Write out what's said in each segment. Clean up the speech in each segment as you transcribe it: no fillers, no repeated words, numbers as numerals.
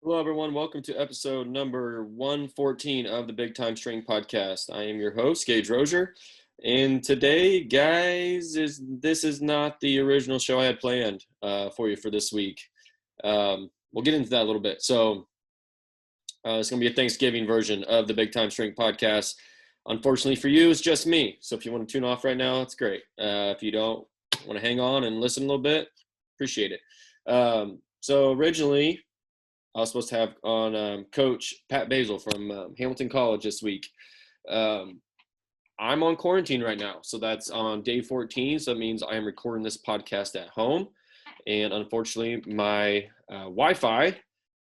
Hello, everyone. Welcome to episode number 114 of the Big Time String Podcast. I am your host, Gage Rosier. And today, guys, this is not the original show I had planned for you for this week. We'll get into that a little bit. So it's going to be a Thanksgiving version of the Big Time String Podcast. Unfortunately for you, it's just me. So if you want to tune off right now, it's great. If you don't want to hang on and listen a little bit, appreciate it. So originally, I was supposed to have on Coach Pat Basil from Hamilton College this week. I'm on quarantine right now, so that's on day 14. So that means I am recording this podcast at home. And unfortunately, my Wi-Fi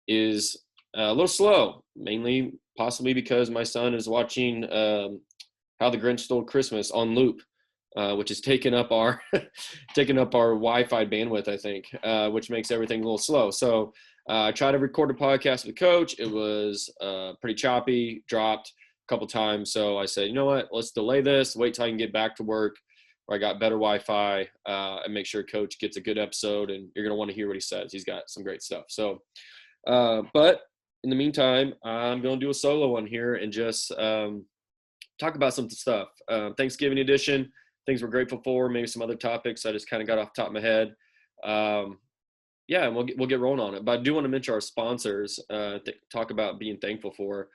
is a little slow, mainly possibly because my son is watching How the Grinch Stole Christmas on loop, which is taking up our Wi-Fi bandwidth, I think, which makes everything a little slow. So I tried to record a podcast with Coach. It was pretty choppy, dropped a couple times. So I said, you know what, let's delay this, wait till I can get back to work where I got better Wi-Fi and make sure Coach gets a good episode. And you're going to want to hear what he says. He's got some great stuff. So, but in the meantime, I'm going to do a solo one here and just talk about some stuff. Thanksgiving edition, things we're grateful for, maybe some other topics I just kind of got off the top of my head. Yeah, and we'll get rolling on it. But I do want to mention our sponsors, talk about being thankful for.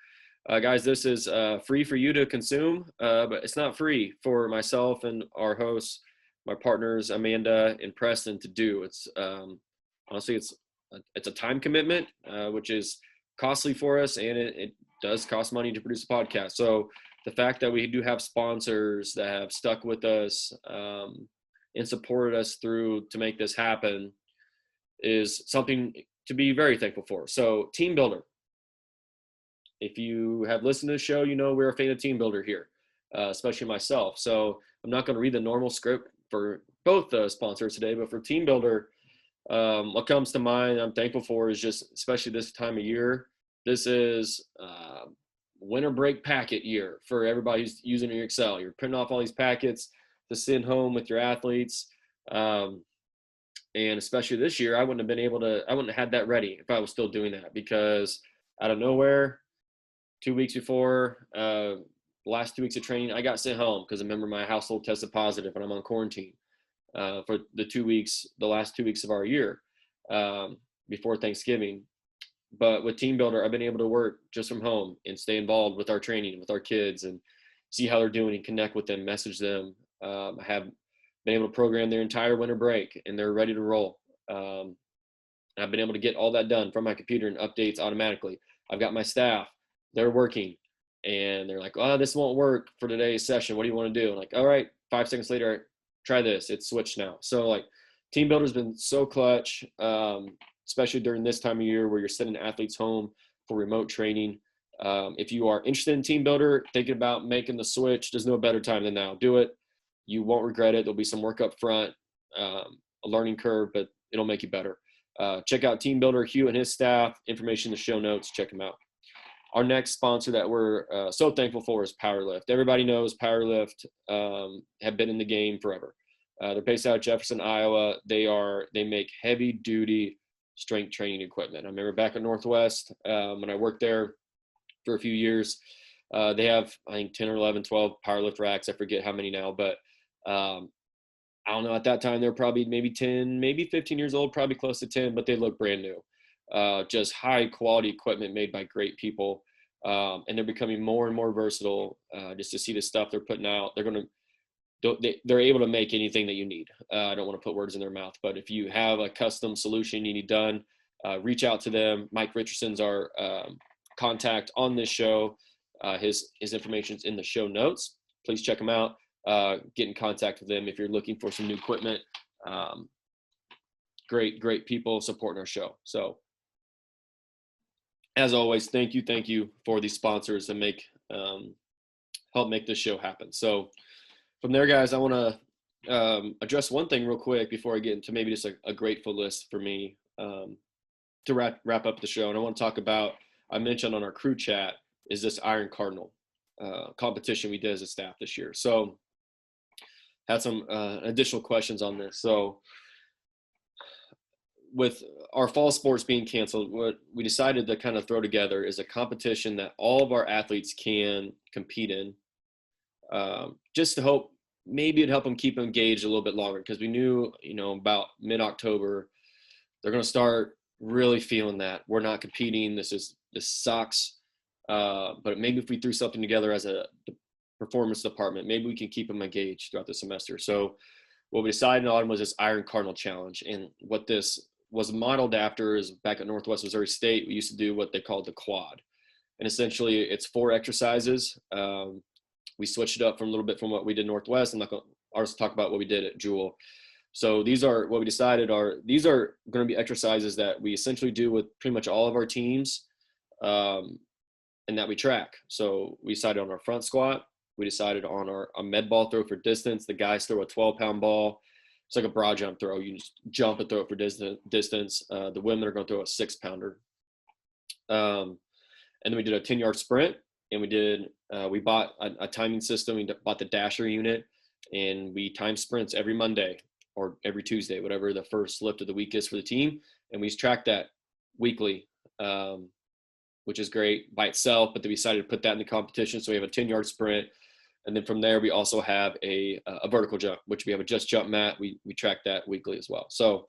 Guys, this is free for you to consume, but it's not free for myself and our hosts, my partners, Amanda and Preston, to do. It's honestly, it's a time commitment, which is costly for us, and it does cost money to produce a podcast. So the fact that we do have sponsors that have stuck with us and supported us through to make this happen is something to be very thankful for. So TeamBuildr. If you have listened to the show, you know we're a fan of TeamBuildr here, especially myself. So I'm not going to read the normal script for both the sponsors today, but for TeamBuildr, what comes to mind I'm thankful for is just, especially this time of year, this is winter break packet year for everybody who's using your Excel. You're printing off all these packets to send home with your athletes. And especially this year, I wouldn't have had that ready if I was still doing that, because out of nowhere, 2 weeks before, last 2 weeks of training, I got sent home because I remember my household tested positive and I'm on quarantine for the last 2 weeks of our year before Thanksgiving. But with TeamBuildr, I've been able to work just from home and stay involved with our training, with our kids, and see how they're doing and connect with them, message them. I have been able to program their entire winter break and they're ready to roll. I've been able to get all that done from my computer and updates automatically. I've got my staff, they're working and they're like, oh, this won't work for today's session. What do you want to do? I'm like, all right, 5 seconds later, try this. It's switched now. So like TeamBuildr has been so clutch, especially during this time of year where you're sending athletes home for remote training. If you are interested in TeamBuildr, thinking about making the switch, there's no better time than now. Do it. You won't regret it. There'll be some work up front, a learning curve, but it'll make you better. Check out TeamBuildr, Hugh and his staff. Information in the show notes. Check them out. Our next sponsor that we're so thankful for is PowerLift. Everybody knows PowerLift have been in the game forever. They're based out of Jefferson, Iowa. They make heavy duty strength training equipment. I remember back at Northwest when I worked there for a few years. They have, I think, 10 or 11, 12 PowerLift racks. I forget how many now, but I don't know. At that time, they're probably maybe 10, maybe 15 years old, probably close to 10, but they look brand new. Just high quality equipment made by great people. And they're becoming more and more versatile. Just to see the stuff they're putting out, they're able to make anything that you need. I don't want to put words in their mouth, but if you have a custom solution you need done, reach out to them. Mike Richardson's our contact on this show. His information's in the show notes. Please check him out. Get in contact with them if you're looking for some new equipment. Great people supporting our show. So as always, thank you for these sponsors that help make this show happen. So from there, guys, I want to address one thing real quick before I get into maybe just a grateful list for me to wrap up the show. And I want to talk about, I mentioned on our crew chat, is this Iron Cardinal competition we did as a staff this year. So had some additional questions on this. So with our fall sports being canceled, what we decided to kind of throw together is a competition that all of our athletes can compete in, just to hope maybe it'd help them keep engaged a little bit longer, because we knew, about mid-October, they're going to start really feeling that we're not competing. This sucks. But maybe if we threw something together as a performance department, maybe we can keep them engaged throughout the semester. So what we decided in autumn was this Iron Cardinal Challenge. And what this was modeled after is back at Northwest Missouri State, we used to do what they called the quad. And essentially it's 4 exercises. We switched it up from a little bit from what we did Northwest. I'm not going to talk about what we did at Jewell. So these are what we decided these are going to be exercises that we essentially do with pretty much all of our teams, and that we track. So we decided on our front squat. We decided on a med ball throw for distance. The guys throw a 12-pound ball. It's like a broad jump throw. You just jump and throw it for distance. The women are going to throw a 6-pounder. And then we did a 10-yard sprint. And we bought a timing system. We bought the Dasher unit, and we time sprints every Monday or every Tuesday, whatever the first lift of the week is for the team. And we track that weekly, which is great by itself, but then we decided to put that in the competition. So we have a 10-yard sprint. And then from there, we also have a vertical jump, which we have a just jump mat. We track that weekly as well. So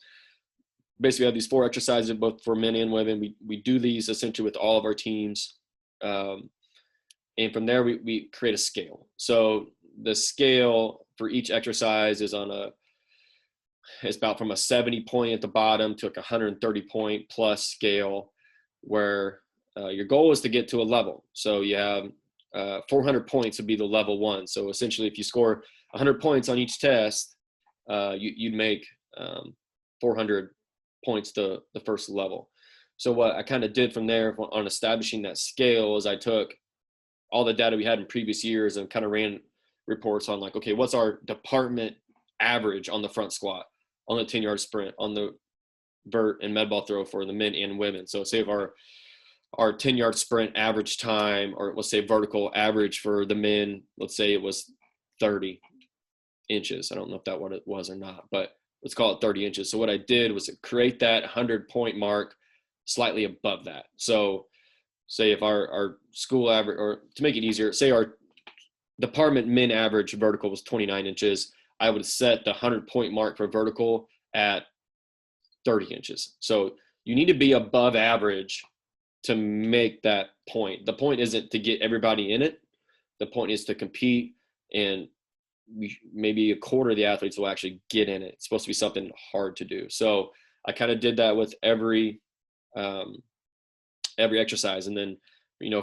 basically we have these 4 exercises, both for men and women. We do these essentially with all of our teams. And from there, we create a scale. So the scale for each exercise is it's about from a 70 point at the bottom to like 130 point plus scale, where your goal is to get to a level. So you have 400 points would be the level 1. So essentially, if you score 100 points on each test, you'd make 400 points to the first level. So what I kind of did from there on establishing that scale is I took all the data we had in previous years and kind of ran reports on like, okay, what's our department average on the front squat, on the 10-yard sprint, on the vert and med ball throw for the men and women. So say if our 10-yard sprint average time, or let's say vertical average for the men, let's say it was 30 inches. I don't know if that what it was or not, but let's call it 30 inches. So what I did was create that 100-point mark slightly above that. So say if our school average, or to make it easier, say our department men average vertical was 29 inches, I would set the 100-point mark for vertical at 30 inches. So you need to be above average to make that point. The point isn't to get everybody in it. The point is to compete, and maybe a quarter of the athletes will actually get in it. It's supposed to be something hard to do. So I kind of did that with every exercise. And then,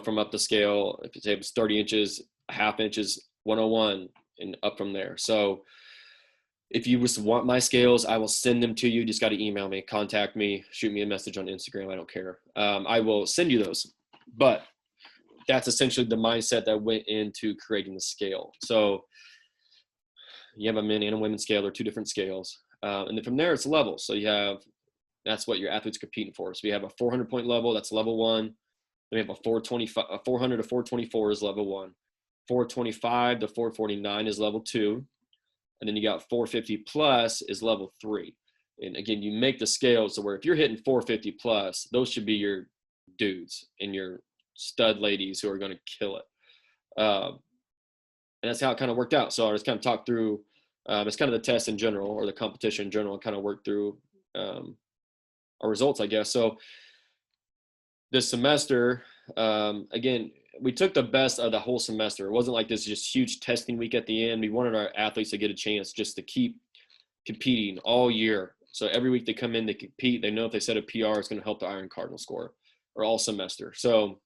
from up the scale, if it was 30 inches, a half inch is 101 and up from there. So if you just want my scales, I will send them to you. Just got to email me, contact me, shoot me a message on Instagram. I don't care. I will send you those. But that's essentially the mindset that went into creating the scale. So you have a men and a women's scale. They're 2 different scales. And then from there, it's levels. So that's what your athlete's competing for. So we have a 400-point level. That's level 1. Then we have a 400 to 424 is level 1. 425 to 449 is level 2. And then you got 450 plus is level 3. And again, you make the scale so where if you're hitting 450 plus, those should be your dudes and your stud ladies who are going to kill it. And that's how it kind of worked out. So I just kind of talked through, it's kind of the test in general, or the competition in general, and kind of worked through our results, I guess. So this semester, again, we took the best of the whole semester. It wasn't like this just huge testing week at the end. We wanted our athletes to get a chance just to keep competing all year. So every week they come in, they compete. They know if they set a PR, it's going to help the Iron Cardinal score, or all semester. So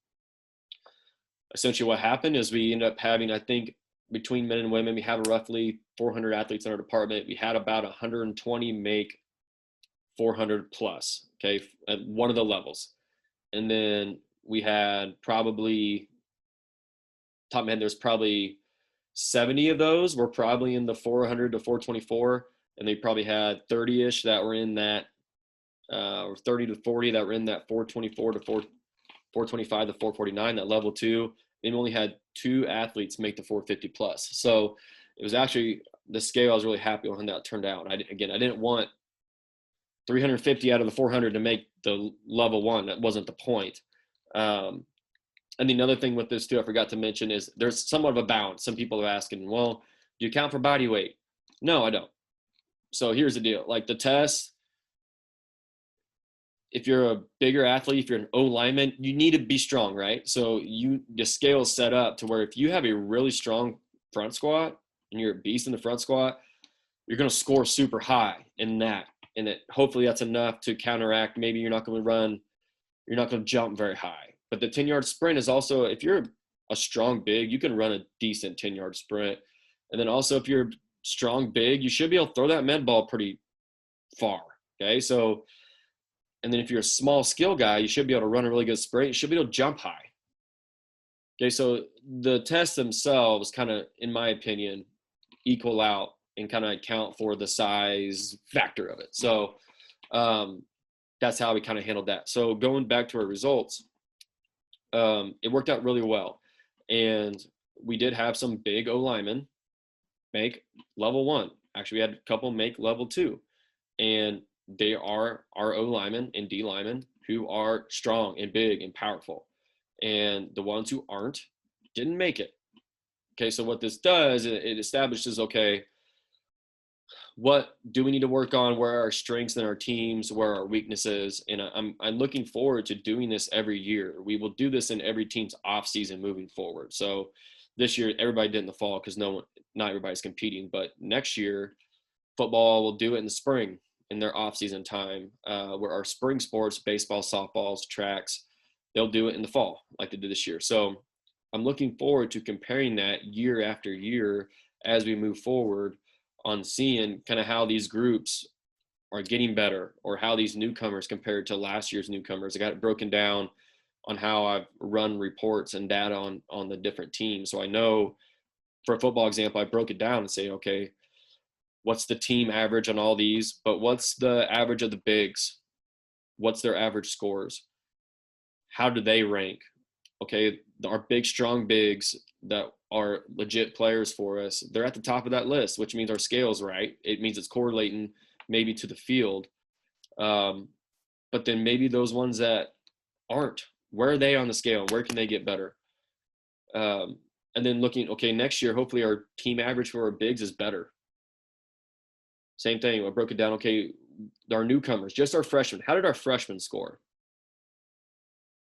essentially what happened is we ended up having, I think, between men and women, we have roughly 400 athletes in our department. We had about 120 make 400 plus, okay, at one of the levels. And then we had probably, top of my head, there's probably 70 of those were probably in the 400 to 424. And they probably had 30-ish that were in that, or 30 to 40 that were in that 424 to 425 to 449, that level 2. And we only had 2 athletes make the 450 plus. So it was actually the scale I was really happy with how that turned out. I didn't want 350 out of the 400 to make the level 1. That wasn't the point. And the other thing with this too, I forgot to mention, is there's somewhat of a balance. Some people are asking, well, do you count for body weight? No, I don't. So here's the deal. Like the test, if you're a bigger athlete, if you're an O lineman, you need to be strong, right? So the scale is set up to where if you have a really strong front squat and you're a beast in the front squat, you're going to score super high in that. And hopefully that's enough to counteract. Maybe you're not going to jump very high. But the 10-yard sprint is also, if you're a strong big, you can run a decent 10-yard sprint. And then also if you're strong big, you should be able to throw that med ball pretty far. Okay. So, and then if you're a small skill guy, you should be able to run a really good sprint. You should be able to jump high. Okay. So the tests themselves kind of, in my opinion, equal out and kind of account for the size factor of it. So that's how we kind of handled that. So going back to our results, it worked out really well. And we did have some big O linemen make level 1. Actually, we had a couple make level 2. And they are our O linemen and D linemen who are strong and big and powerful. And the ones who aren't didn't make it. Okay, so what this does, it establishes, okay, what do we need to work on? Where are our strengths in our teams? Where are our weaknesses? And I'm looking forward to doing this every year. We will do this in every team's off season moving forward. So this year, everybody did in the fall because not everybody's competing. But next year, football will do it in the spring in their off season time, where our spring sports, baseball, softballs, tracks, they'll do it in the fall like they did this year. So I'm looking forward to comparing that year after year as we move forward on seeing kind of how these groups are getting better or how these newcomers compared to last year's newcomers. I got it broken down on how I've run reports and data on the different teams. So I know for a football example, I broke it down and say, okay, what's the team average on all these, but what's the average of the bigs? What's their average scores? How do they rank? Okay, our big, strong bigs that are legit players for us, they're at the top of that list, which means our scale's right. It means it's correlating maybe to the field. But then maybe those ones that aren't, where are they on the scale? Where can they get better? And then looking, okay, next year, hopefully our team average for our bigs is better. Same thing. I broke it down. Okay, our newcomers, just our freshmen. How did our freshmen score?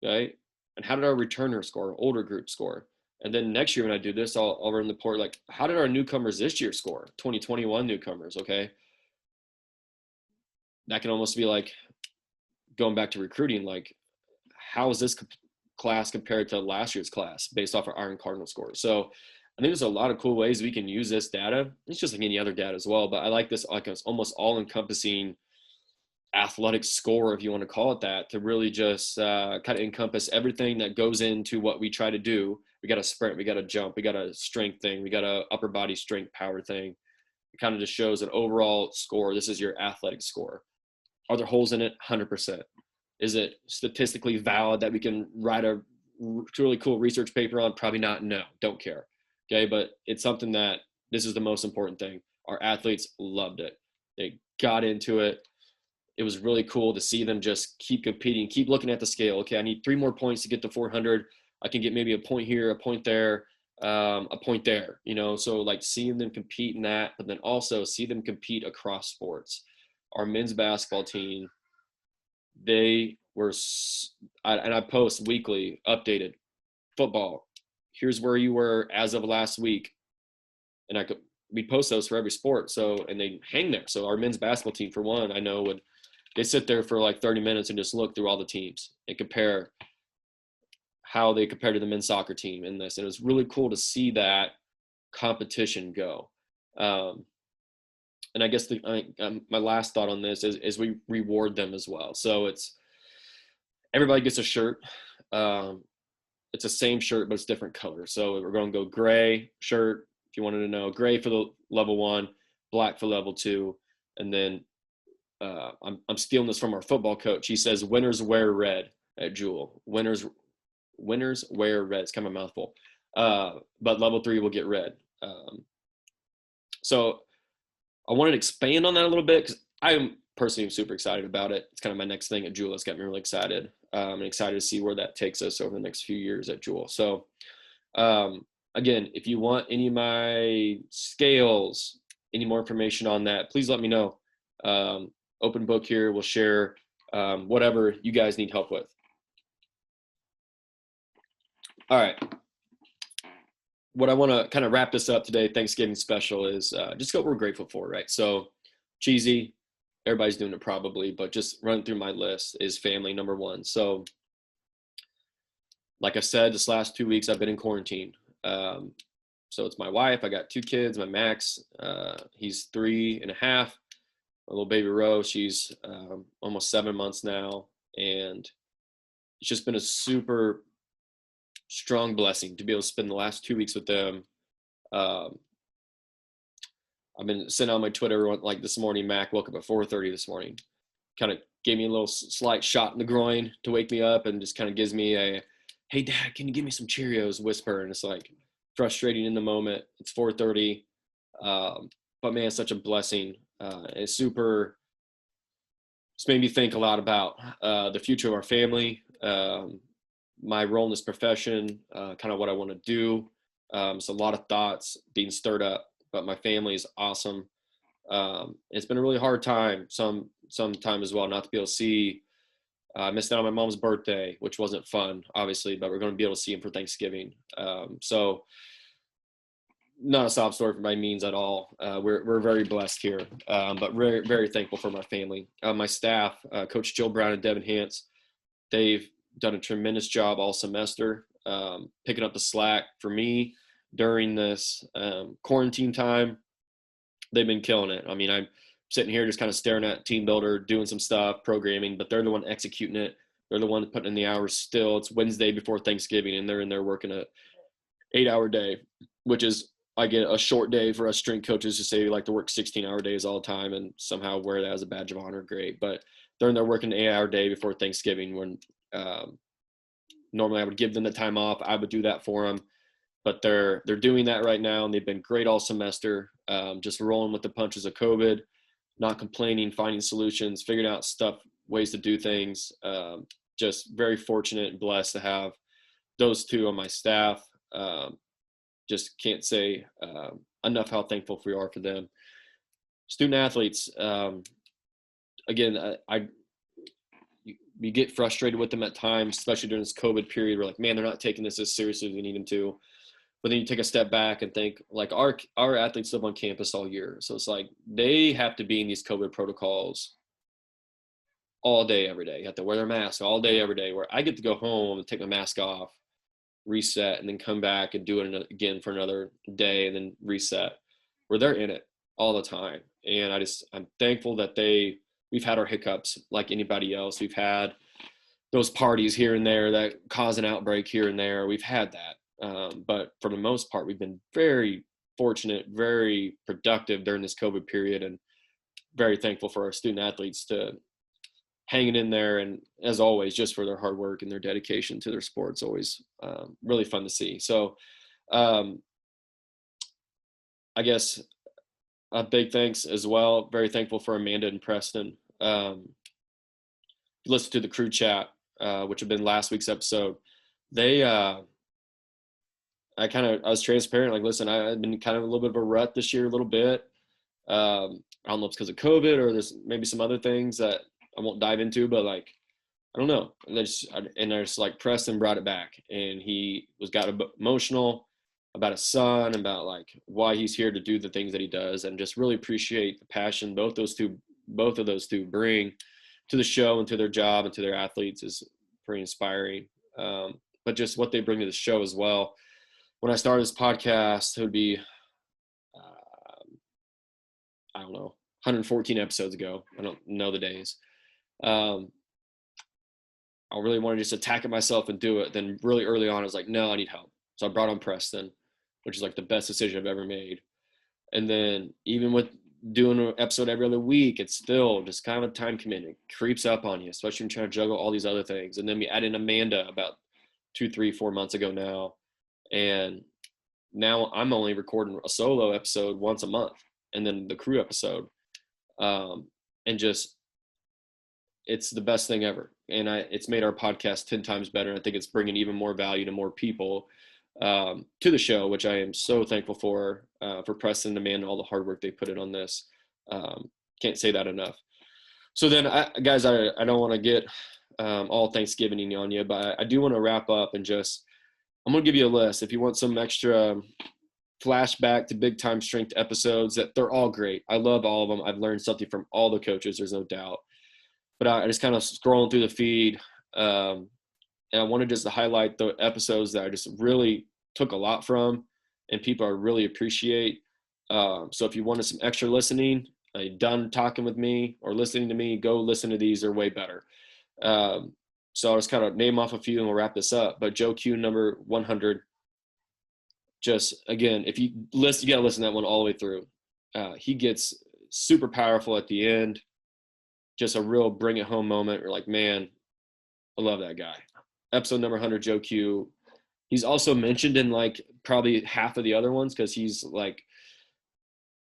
Okay. And how did our returner score, older group score? And then next year when I do this, I'll run the report like, how did our newcomers this year score? 2021 newcomers, okay? That can almost be like going back to recruiting, like how is this class compared to last year's class based off our Iron Cardinal score? So I think there's a lot of cool ways we can use this data. It's just like any other data as well, but I like this like it's almost all-encompassing athletic score, if you want to call it that, to really just kind of encompass everything that goes into what we try to do. We got a sprint, we got a jump, we got a strength thing, we got a upper body strength power thing. It kind of just shows an overall score. This is your athletic score. Are there holes in it? 100%. Is it statistically valid that we can write a really cool research paper on? Probably not. No, don't care. Okay, but it's something that this is the most important thing. Our athletes loved it. They got into it. It was really cool to see them just keep competing, keep looking at the scale. Okay, I need 3 more points to get to 400. I can get maybe a point here, a point there, a point there, you know? So like seeing them compete in that, but then also see them compete across sports. Our men's basketball team, they were, and I post weekly, updated football. Here's where you were as of last week. And we post those for every sport. So, and they hang there. So our men's basketball team, for one, I know they sit there for like 30 minutes and just look through all the teams and compare how they compare to the men's soccer team in this. And it was really cool to see that competition go. And I guess my last thought on this is we reward them as well. So it's everybody gets a shirt. It's the same shirt, but it's different colors. So we're going to go gray shirt, if you wanted to know, gray for the level 1, black for level 2. And then I'm stealing this from our football coach. He says, winners wear red at Jewell. Winners wear red. It's kind of a mouthful. But level 3 will get red. So I wanted to expand on that a little bit because I'm personally am super excited about it. It's kind of my next thing at Jewell. It's got me really excited. And excited to see where that takes us over the next few years at Jewell. So again, if you want any of my scales, any more information on that, please let me know. Open book here. We'll share whatever you guys need help with. All right. What I want to kind of wrap this up today, Thanksgiving special, is just what we're grateful for, right? So cheesy, everybody's doing it probably, but just running through my list is family, number one. So like I said, this last 2 weeks I've been in quarantine. So it's my wife, I got 2 kids, my Max, he's 3.5. My little baby Rose, she's almost 7 months now. And it's just been a super strong blessing to be able to spend the last 2 weeks with them. I've been sending on my Twitter, like this morning, Mac woke up at 4:30 this morning, kind of gave me a little slight shot in the groin to wake me up, and just kind of gives me a, hey Dad, can you give me some Cheerios whisper? And it's like frustrating in the moment. It's 4:30. But man, it's such a blessing. It's super, it's made me think a lot about the future of our family, my role in this profession, kind of what I want to do. So a lot of thoughts being stirred up, but my family is awesome. It's been a really hard time, some time as well, not to be able to see. I missed out on my mom's birthday, which wasn't fun, obviously, but we're going to be able to see him for Thanksgiving. So not a sob story by means at all. We're very blessed here, but very, very thankful for my family. My staff, Coach Jill Brown and Devin Hance, they've done a tremendous job all semester, picking up the slack for me during this quarantine time. They've been killing it. I mean, I'm sitting here just kind of staring at TeamBuildr, doing some stuff, programming, but they're the one executing it. They're the one putting in the hours still. It's Wednesday before Thanksgiving, and they're in there working a 8-hour day, which is, I get a short day for us strength coaches to say we like to work 16-hour days all the time and somehow wear that as a badge of honor. Great. But they're in there working an 8-hour day before Thanksgiving, when normally I would give them the time off. I would do that for them, but they're doing that right now, and they've been great all semester, just rolling with the punches of COVID, not complaining, finding solutions, figuring out stuff, ways to do things. Just very fortunate and blessed to have those two on my staff. Just can't say enough how thankful we are for them. Student athletes, again, we get frustrated with them at times, especially during this COVID period. We're like, man, they're not taking this as seriously as we need them to. But then you take a step back and think, like, our athletes live on campus all year. So it's like they have to be in these COVID protocols all day, every day. You have to wear their mask all day, every day, where I get to go home and take my mask off, reset, and then come back and do it again for another day and then reset, where they're in it all the time. And I'm thankful that we've had our hiccups like anybody else. We've had those parties here and there that cause an outbreak here and there. We've had that. But for the most part, we've been very fortunate, very productive during this COVID period, and very thankful for our student athletes to hanging in there. And as always, just for their hard work and their dedication to their sports, always really fun to see. So I guess a big thanks as well. Very thankful for Amanda and Preston. Listen to the crew chat, which have been last week's episode. I was transparent. Like, listen, I've been kind of a little bit of a rut this year, a little bit. I don't know if it's because of COVID or there's maybe some other things that I won't dive into, but like, I don't know. And there's like Preston brought it back, and he got emotional about his son, about like why he's here to do the things that he does, and just really appreciate the passion both of those two bring to the show and to their job and to their athletes is pretty inspiring. But just what they bring to the show as well. When I started this podcast, it would be, I don't know, 114 episodes ago. I don't know the days. I really wanted to just attack it myself and do it. Then really early on, I was like, no, I need help. So I brought on Preston, which is like the best decision I've ever made. And then even with doing an episode every other week, it's still just kind of a time commitment. It creeps up on you, especially when you're trying to juggle all these other things. And then we add in Amanda about 2, 3, 4 months ago now. And now I'm only recording a solo episode once a month, and then the crew episode. And just it's the best thing ever. And it's made our podcast 10 times better. I think it's bringing even more value to more people to the show, which I am so thankful for Preston and Amanda, all the hard work they put in on this. Can't say that enough. So then, guys, I don't want to get all Thanksgiving on you, but I do want to wrap up and I'm going to give you a list. If you want some extra flashback to big time strength episodes, that they're all great. I love all of them. I've learned something from all the coaches. There's no doubt. But I just kind of scrolling through the feed, and I wanted just to highlight the episodes that I just really took a lot from and people I really appreciate. So if you wanted some extra listening, done talking with me or listening to me, go listen to these. They're way better. So I'll just kind of name off a few and we'll wrap this up. But Joe Q, number 100, just, again, if you listen, you got to listen to that one all the way through. He gets super powerful at the end. Just a real bring it home moment. We're like, man, I love that guy. Episode number 100, Joe Q. He's also mentioned in like probably half of the other ones because he's like,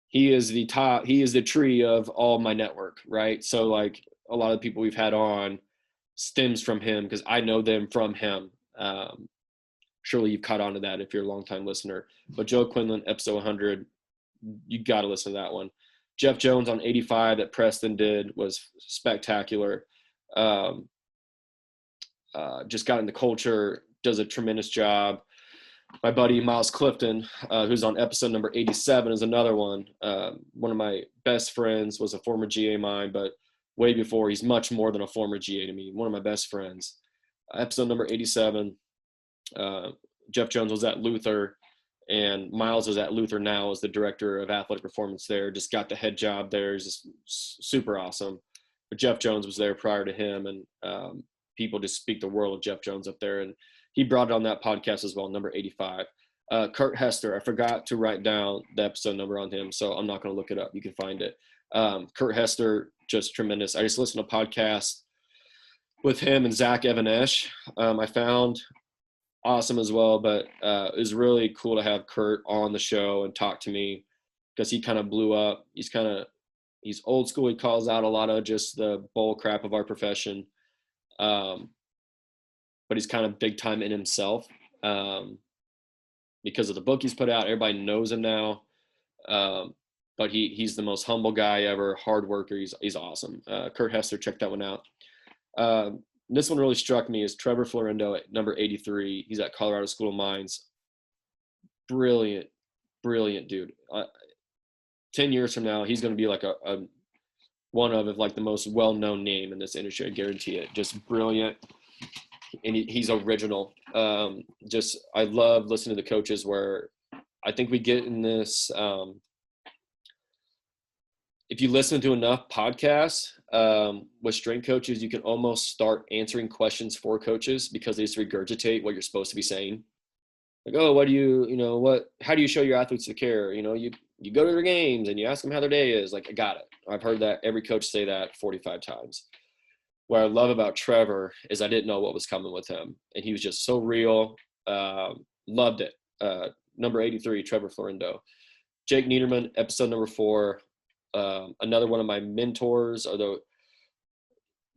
he is the tree of all my network, right? So like a lot of the people we've had on stems from him because I know them from him. Surely you've caught on to that if you're a longtime listener. But Joe Quinlan, episode 100, you got to listen to that one. Jeff Jones on 85 that Preston did was spectacular. Just got into culture, does a tremendous job. My buddy Miles Clifton, who's on episode number 87, is another one. One of my best friends, was a former GA of mine, but way before, he's much more than a former GA to me. One of my best friends. Episode number 87, Jeff Jones was at Luther, and Miles is at Luther now as the director of athletic performance there. Just got the head job there. Is just super awesome. But Jeff Jones was there prior to him, and people just speak the world of Jeff Jones up there. And he brought it on that podcast as well, number 85. Kurt Hester, I forgot to write down the episode number on him, so I'm not going to look it up. You can find it. Kurt Hester, just tremendous. I just listened to a podcast with him and Zach Evanesh. I found awesome as well, but it was really cool to have Kurt on the show and talk to me because he kind of blew up. He's old school. He calls out a lot of just the bull crap of our profession. But he's kind of big time in himself because of the book he's put out. Everybody knows him now. But he's the most humble guy ever, hard worker. He's awesome. Kurt Hester, check that one out. This one really struck me is Trevor Florindo at number 83. He's at Colorado School of Mines. Brilliant dude. 10 years from now, he's going to be like a one of like the most well-known name in this industry. I guarantee it. Just brilliant. And he's original. I love listening to the coaches where I think we get in this, if you listen to enough podcasts with strength coaches, you can almost start answering questions for coaches because they just regurgitate what you're supposed to be saying. Like, oh, how do you show your athletes the care? You go to their games and you ask them how their day is. Like, I got it. I've heard that every coach say that 45 times. What I love about Trevor is I didn't know what was coming with him. And he was just so real. Loved it. Number 83, Trevor Florindo. Jake Niederman, episode number 4. Another one of my mentors, although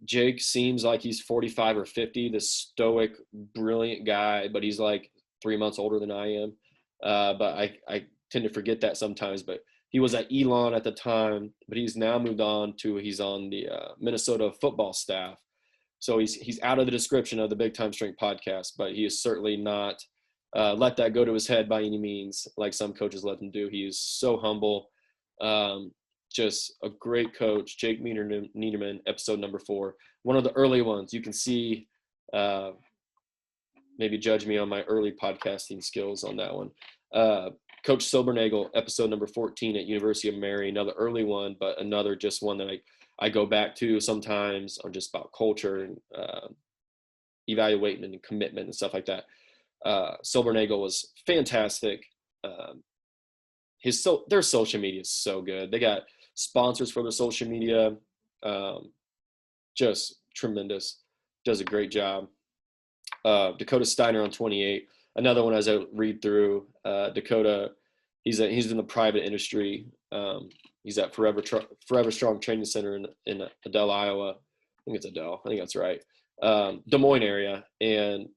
Jake seems like he's 45 or 50, this stoic, brilliant guy, but he's like 3 months older than I am. But I tend to forget that sometimes, but he was at Elon at the time, but he's now moved on to, he's on the Minnesota football staff. So he's out of the description of the Big Time Strength podcast, but he is certainly not let that go to his head by any means, like some coaches let him do. He is so humble. Just a great coach. Jake Niederman, episode number 4. One of the early ones. You can see, maybe judge me on my early podcasting skills on that one. Coach Silbernagel, episode number 14 at University of Mary. Another early one, but another just one that I go back to sometimes on just about culture and evaluating and commitment and stuff like that. Silbernagel was fantastic. Their social media is so good. They got sponsors for their social media. Just tremendous. Does a great job. Dakota Steiner on 28. Another one as I read through. Dakota, he's in the private industry. He's at Forever Strong Training Center in Adele, Iowa. think it's Adele. I think that's right. Des Moines area, and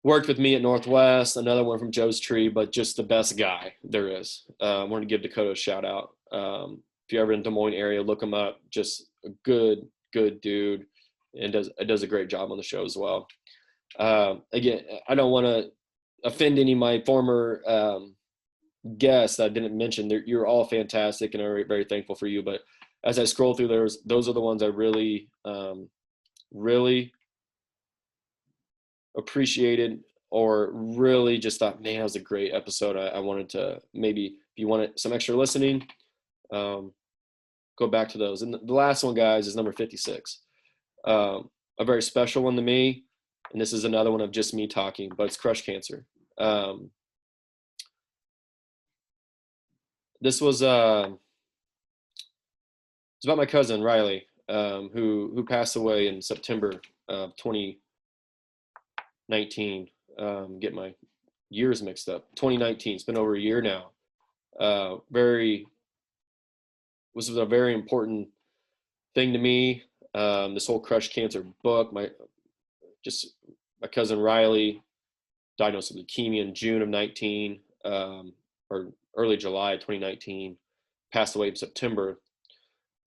worked with me at Northwest. Another one from Joe's Tree, but just the best guy there is. I want to give Dakota a shout out. If you're ever in Des Moines area, look him up. Just a good dude, and does a great job on the show as well. Again, I don't want to offend any of my former guests that I didn't mention. You're all fantastic, and I'm very, very thankful for you. But as I scroll through those are the ones I really appreciated, or really just thought, man, that was a great episode. I wanted to, maybe if you wanted some extra listening, go back to those. And the last one, guys, is number 56. A very special one to me, and this is another one of just me talking, but it's crush cancer. This was it's about my cousin Riley, who passed away in September of 2019. Get my years mixed up. 2019. It's been over a year now. Was a very important thing to me. This whole crush cancer book. My cousin Riley diagnosed with leukemia in June of 19, or early July 2019. Passed away in September.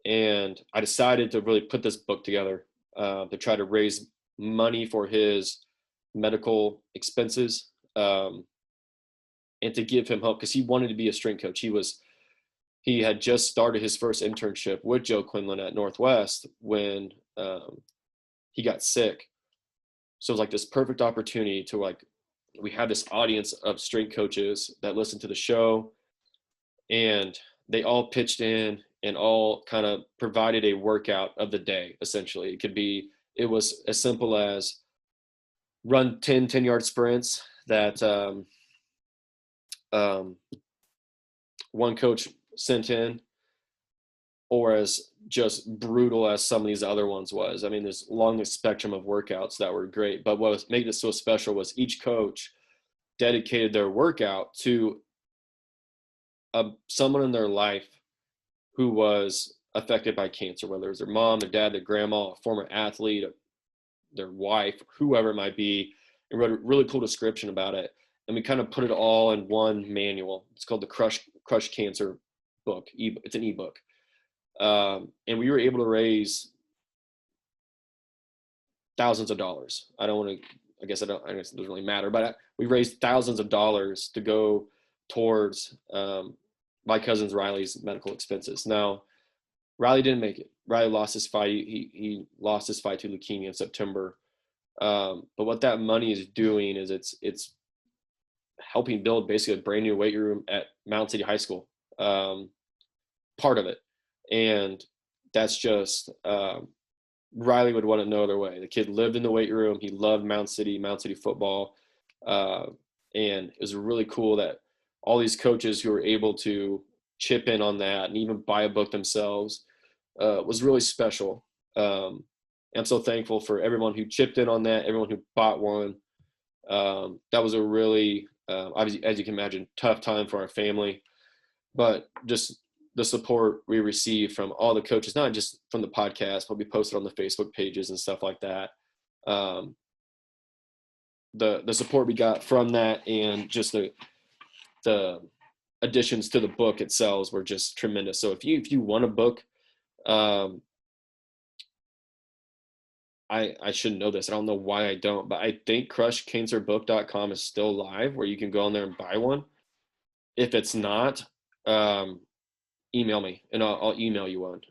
And I decided to really put this book together to try to raise money for his medical expenses, and to give him hope, because he wanted to be a strength coach. He had just started his first internship with Joe Quinlan at Northwest when he got sick. So it was like this perfect opportunity to, like, we had this audience of strength coaches that listened to the show, and they all pitched in and all kind of provided a workout of the day. Essentially, it was as simple as run 10-yard sprints that one coach sent in, or as just brutal as some of these other ones was. I mean, there's a long spectrum of workouts that were great, but what made it so special was each coach dedicated their workout to someone in their life who was affected by cancer, whether it was their mom, their dad, their grandma, a former athlete, their wife, whoever it might be, and wrote a really cool description about it. And we kind of put it all in one manual. It's called the Crush Cancer book. It's an ebook. And we were able to raise thousands of dollars. I guess it doesn't really matter, but we raised thousands of dollars to go towards my cousin Riley's medical expenses. Now, Riley didn't make it. Riley lost his fight. He lost his fight to leukemia in September. But what that money is doing is it's helping build basically a brand new weight room at Mountain City High School. Part of it. And that's just, Riley would want it no other way. The kid lived in the weight room. He loved Mountain City football. And it was really cool that all these coaches who were able to chip in on that and even buy a book themselves was really special. I'm so thankful for everyone who chipped in on that, everyone who bought one. That was a really, obviously, as you can imagine, tough time for our family, but just the support we received from all the coaches, not just from the podcast, but we posted on the Facebook pages and stuff like that. The support we got from that, and just the additions to the book itself were just tremendous. So if you want a book, I should know this. I don't know why I don't, but I think crushcancerbook.com is still live, where you can go on there and buy one. If it's not, email me and I'll email you one.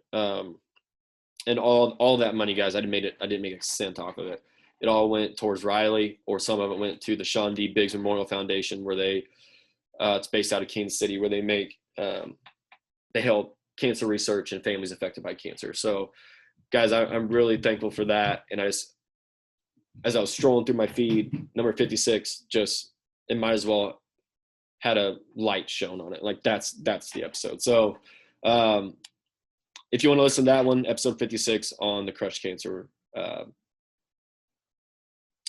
And all that money, guys, I didn't make a cent off of it. It all went towards Riley, or some of it went to the Sean D. Biggs Memorial Foundation, where it's based out of Kansas City, where they help cancer research and families affected by cancer. So, guys, I'm really thankful for that. And as I was strolling through my feed, number 56, it might as well had a light shown on it. Like that's the episode. So if you want to listen to that one, episode 56 on the Crush Cancer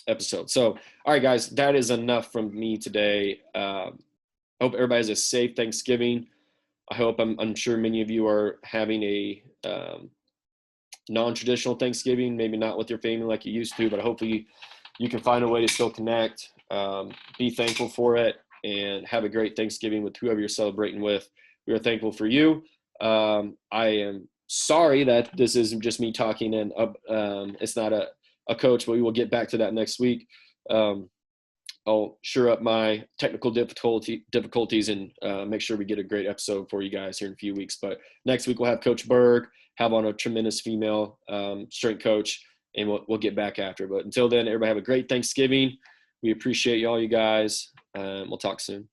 episode. So, all right, guys, that is enough from me today. I hope everybody has a safe Thanksgiving. I'm sure many of you are having non-traditional Thanksgiving, maybe not with your family like you used to, but hopefully you can find a way to still connect, be thankful for it, and have a great Thanksgiving with whoever you're celebrating with. We are thankful for you. I am sorry that this isn't just me talking and it's not a coach, but we will get back to that next week. I'll sure up my technical difficulties and make sure we get a great episode for you guys here in a few weeks. But next week we'll have Coach Berg have on a tremendous female strength coach, and we'll get back after. But until then, everybody have a great Thanksgiving. We appreciate all you guys. We'll talk soon.